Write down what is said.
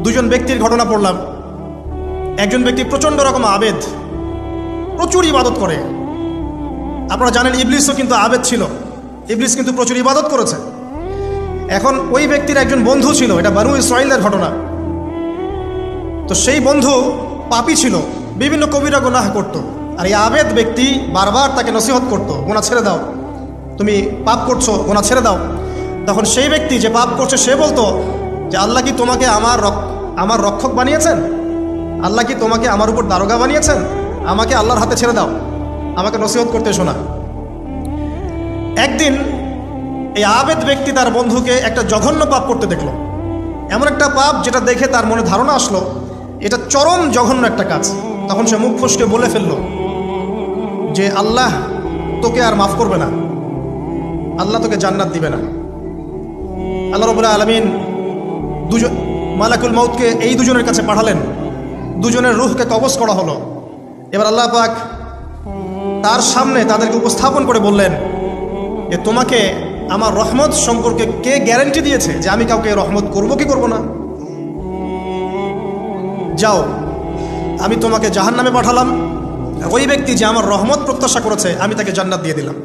দুজন ব্যক্তির ঘটনা পড়লাম। একজন ব্যক্তি প্রচণ্ড রকম আবেদ, প্রচুর ইবাদত করে। আপনারা জানেন ইবলিসও কিন্তু আবেদ ছিল, ইবলিস কিন্তু প্রচুর ইবাদত করেছে। এখন ওই ব্যক্তির একজন বন্ধু ছিল, এটা বানু ইসরাঈলের ঘটনা। তো সেই বন্ধু পাপী ছিল, বিভিন্ন কবিরা গুনাহ করত। আর এই আবেদ ব্যক্তি বারবার তাকে নসিহত করত, গুনাহ ছেড়ে দাও, তুমি পাপ করছো, গুনাহ ছেড়ে দাও। তখন সেই ব্যক্তি যে পাপ করছে সে বলতো যে আল্লাহ কি তোমাকে আমার রক্ষক বানিয়েছেন? আল্লাহ কি তোমাকে আমার উপর দারোগা বানিয়েছেন? আমাকে আল্লাহর হাতে ছেড়ে দাও, আমাকে নসিহত করতে শোনা। একদিন এই আবেদ ব্যক্তি তার বন্ধুকে একটা জঘন্য পাপ করতে দেখলো, এমন একটা পাপ যেটা দেখে তার মনে ধারণা আসলো এটা চরম জঘন্য একটা কাজ। তখন সে মুখ ফসকে বলে ফেললো যে আল্লাহ তোকে আর মাফ করবে না, আল্লাহ তোকে জান্নাত দিবে না। আল্লাহ রাব্বুল আলামিন মালাকুল মউতকে এই দুজনের কাছে পাঠালেন, দুজনের রূহকে কবজ করা হলো। এবার আল্লাহ পাক তার সামনে তাদেরকে উপস্থাপন করে বললেন যে তোমাকে আমার রহমত সম্পর্কে কে গ্যারান্টি দিয়েছে যে আমি কাউকে রহমত করব কি করব না? যাও, আমি তোমাকে জাহান্নামে পাঠালাম, ওই ব্যক্তি যে আমার রহমত প্রত্যাশা করেছে আমি তাকে জান্নাত দিয়ে দিলাম।